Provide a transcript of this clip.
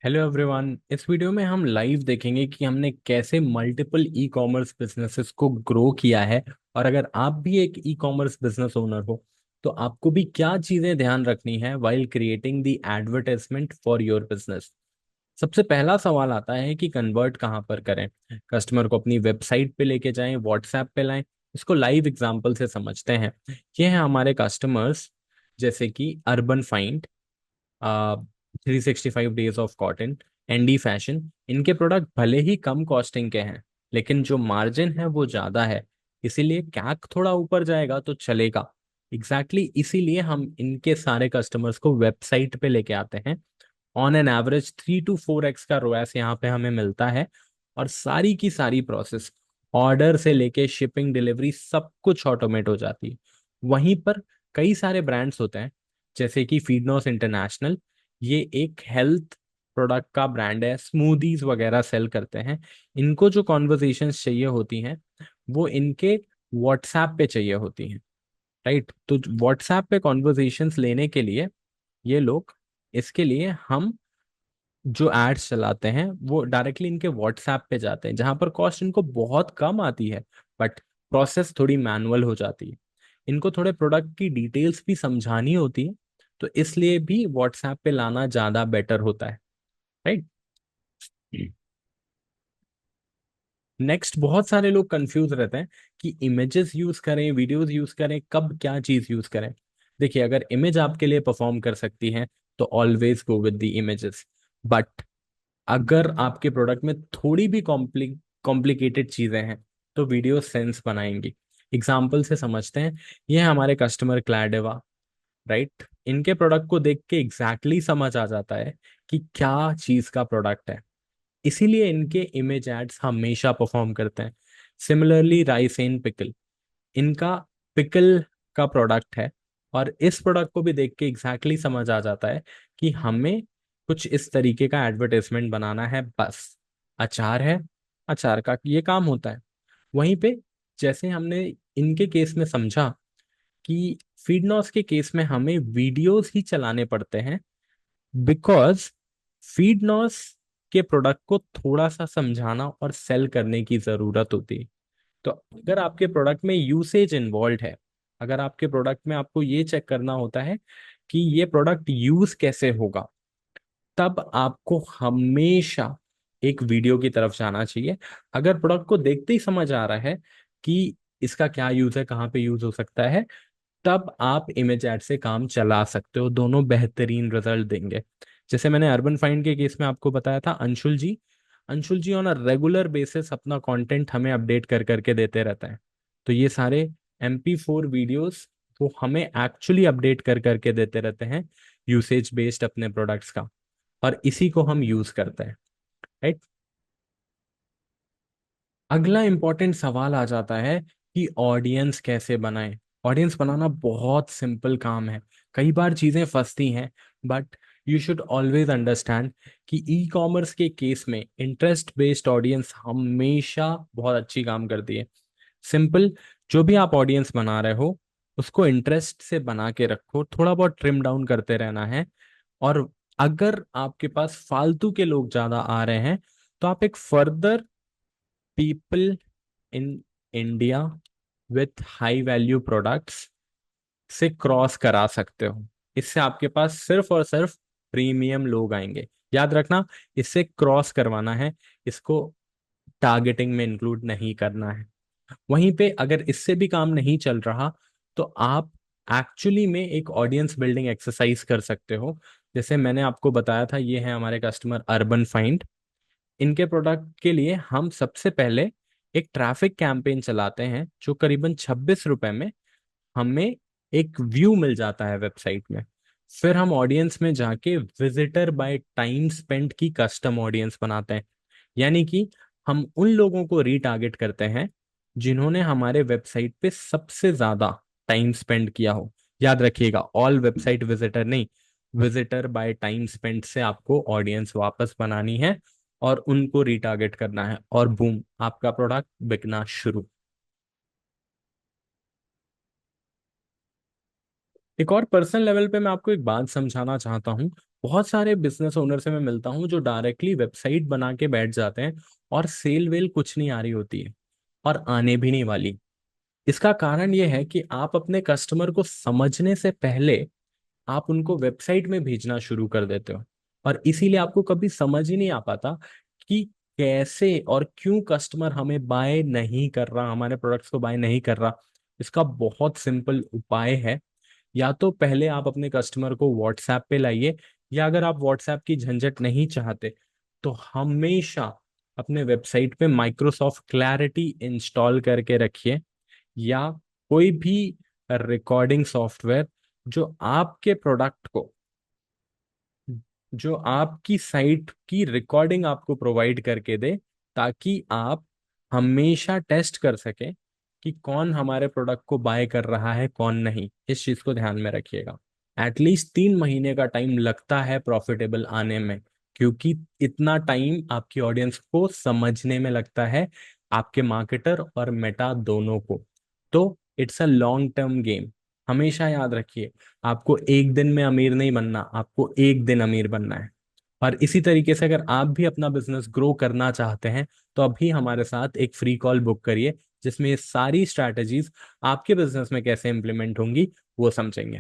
Hello everyone. इस video में हम लाइव देखेंगे कि हमने कैसे मल्टीपल ई कॉमर्स बिजनेसेस को ग्रो किया है। और अगर आप भी एक ई कॉमर्स बिजनेस ओनर हो तो आपको भी क्या चीजें ध्यान रखनी है while creating the advertisement for your business. सबसे पहला सवाल आता है कि कन्वर्ट कहाँ पर करें। कस्टमर को अपनी वेबसाइट पे लेके जाएं, व्हाट्सएप पे लाएं। इसको लाइव एग्जांपल से समझते हैं। ये हैं हमारे कस्टमर्स, जैसे कि urban find, 365 days of cotton, ND fashion. इनके प्रोडक्ट भले ही कम कॉस्टिंग के हैं लेकिन जो मार्जिन है वो ज्यादा है, इसीलिए कैक थोड़ा ऊपर जाएगा तो चलेगा। इसीलिए हम इनके सारे कस्टमर्स को वेबसाइट पे लेके आते हैं। On an average 3 to 4x का रोएस यहाँ पे हमें मिलता है। और सारी की सारी प्रोसेस, ऑर्डर से लेके शिपिंग डिलीवरी, सब कुछ ऑटोमेट हो जाती है। वहीं पर कई सारे ब्रांड्स होते हैं, जैसे कि फीडनॉस इंटरनेशनल। ये एक हेल्थ प्रोडक्ट का ब्रांड है, स्मूदीज वगैरह सेल करते हैं। इनको जो कॉन्वर्जेशंस चाहिए होती हैं वो इनके व्हाट्सएप पे चाहिए होती हैं। राइट, तो व्हाट्सएप पे कॉन्वर्जेशंस लेने के लिए ये लोग, इसके लिए हम जो एड्स चलाते हैं वो डायरेक्टली इनके व्हाट्सएप पे जाते हैं, जहां पर कॉस्ट इनको बहुत कम आती है बट प्रोसेस थोड़ी मैनुअल हो जाती है। इनको थोड़े प्रोडक्ट की डिटेल्स भी समझानी होती है, तो इसलिए भी व्हाट्सएप पे लाना ज्यादा बेटर होता है। राइट। नेक्स्ट, बहुत सारे लोग कंफ्यूज रहते हैं कि इमेजेस यूज करें, वीडियोस यूज करें, कब क्या चीज यूज करें। देखिए, अगर इमेज आपके लिए परफॉर्म कर सकती है तो always go with the images. But अगर आपके प्रोडक्ट में थोड़ी भी कॉम्प्लिकेटेड चीजें हैं तो वीडियो सेंस बनाएंगी। एग्जाम्पल से समझते हैं। ये है हमारे कस्टमर क्लैडेवा। राइट, इनके प्रोडक्ट को देख के एग्जैक्टली समझ आ जाता है कि क्या चीज का प्रोडक्ट है, इसीलिए इनके इमेज एड्स हमेशा परफॉर्म करते हैं। सिमिलरली राइसेन पिकल, इनका पिकल का प्रोडक्ट है, और इस प्रोडक्ट को भी देख के एग्जैक्टली समझ आ जाता है कि हमें कुछ इस तरीके का एडवर्टाइजमेंट बनाना है। बस अचार है, अचार का ये काम होता है। वहीं पे जैसे हमने इनके केस में समझा कि फीडनॉस के केस में हमें वीडियोस ही चलाने पड़ते हैं, बिकॉज फीडनॉस के प्रोडक्ट को थोड़ा सा समझाना और सेल करने की जरूरत होती है। तो अगर आपके प्रोडक्ट में यूसेज इन्वॉल्व है, अगर आपके प्रोडक्ट में आपको ये चेक करना होता है कि ये प्रोडक्ट यूज कैसे होगा, तब आपको हमेशा एक वीडियो की तरफ जाना चाहिए। अगर प्रोडक्ट को देखते ही समझ आ रहा है कि इसका क्या यूज है, कहाँ पे यूज हो सकता है, तब आप इमेज एड से काम चला सकते हो। दोनों बेहतरीन रिजल्ट देंगे। जैसे मैंने अर्बन फाइंड के केस में आपको बताया था, अंशुल जी ऑन अ रेगुलर बेसिस अपना कंटेंट हमें अपडेट कर करके देते रहता है। तो ये सारे MP4 वीडियोस वो हमें एक्चुअली अपडेट कर करके देते रहते हैं, यूसेज बेस्ड अपने प्रोडक्ट्स का। और इसी को हम यूज करते हैं। राइट। अगला इंपॉर्टेंट सवाल आ जाता है कि ऑडियंस कैसे बनाएं। ऑडियंस बनाना बहुत सिंपल काम है। कई बार चीजें फंसती हैं, but you should always understand कि ई कॉमर्स के केस में इंटरेस्ट बेस्ड ऑडियंस हमेशा बहुत अच्छी काम करती है। सिंपल, जो भी आप ऑडियंस बना रहे हो उसको इंटरेस्ट से बना के रखो, थोड़ा बहुत ट्रिम डाउन करते रहना है। और अगर आपके पास फालतू के लोग ज्यादा आ रहे हैं तो आप एक further people in India with high value products से क्रॉस करा सकते हो। इससे आपके पास सिर्फ और सिर्फ प्रीमियम लोग आएंगे। याद रखना, इससे क्रॉस करवाना है, इसको टारगेटिंग में इंक्लूड नहीं करना है। वहीं पे अगर इससे भी काम नहीं चल रहा तो आप एक्चुअली में एक ऑडियंस बिल्डिंग एक्सरसाइज कर सकते हो। जैसे मैंने आपको बताया था, ये है हमारे कस्टमर अर्बन फाइंड। इनके प्रोडक्ट के लिए हम सबसे पहले एक ट्रैफिक कैंपेन चलाते हैं, जो करीबन 26 रुपए में हमें एक व्यू मिल जाता है वेबसाइट में। फिर हम ऑडियंस में जाके विजिटर बाय टाइम स्पेंट की कस्टम ऑडियंस बनाते हैं। यानी कि हम उन लोगों को रीटारगेट करते हैं जिन्होंने हमारे वेबसाइट पे सबसे ज्यादा टाइम स्पेंड किया हो। याद रखिएगा, ऑल वेबसाइट विजिटर नहीं, विजिटर बाय टाइम स्पेंड से आपको ऑडियंस वापस बनानी है और उनको रीटारगेट करना है, और बूम, आपका प्रोडक्ट बिकना शुरू। एक और पर्सनल लेवल पे मैं आपको एक बात समझाना चाहता हूँ। बहुत सारे बिजनेस ओनर से मैं मिलता हूँ जो डायरेक्टली वेबसाइट बना के बैठ जाते हैं और सेल वेल कुछ नहीं आ रही होती है और आने भी नहीं वाली। इसका कारण ये है कि आप अपने कस्टमर को समझने से पहले आप उनको वेबसाइट में भेजना शुरू कर देते हो, और इसीलिए आपको कभी समझ ही नहीं आ पाता कि कैसे और क्यों कस्टमर हमें बाय नहीं कर रहा, हमारे प्रोडक्ट्स को बाय नहीं कर रहा। इसका बहुत सिंपल उपाय है। या तो पहले आप अपने कस्टमर को व्हाट्सएप पे लाइए, या अगर आप व्हाट्सएप की झंझट नहीं चाहते तो हमेशा अपने वेबसाइट पे माइक्रोसॉफ्ट क्लैरिटी इंस्टॉल करके रखिए, या कोई भी रिकॉर्डिंग सॉफ्टवेयर जो आपके प्रोडक्ट को, जो आपकी साइट की रिकॉर्डिंग आपको प्रोवाइड करके दे, ताकि आप हमेशा टेस्ट कर सकें कि कौन हमारे प्रोडक्ट को बाय कर रहा है कौन नहीं। इस चीज को ध्यान में रखिएगा। एटलीस्ट 3 महीने का टाइम लगता है प्रॉफिटेबल आने में, क्योंकि इतना टाइम आपकी ऑडियंस को समझने में लगता है, आपके मार्केटर और मेटा दोनों को। तो it's a long term game. हमेशा याद रखिए, आपको एक दिन में अमीर नहीं बनना, आपको एक दिन अमीर बनना है। और इसी तरीके से अगर आप भी अपना बिजनेस ग्रो करना चाहते हैं तो अभी हमारे साथ एक फ्री कॉल बुक करिए, जिसमें ये सारी स्ट्रैटेजीज आपके बिजनेस में कैसे इंप्लीमेंट होंगी वो समझेंगे।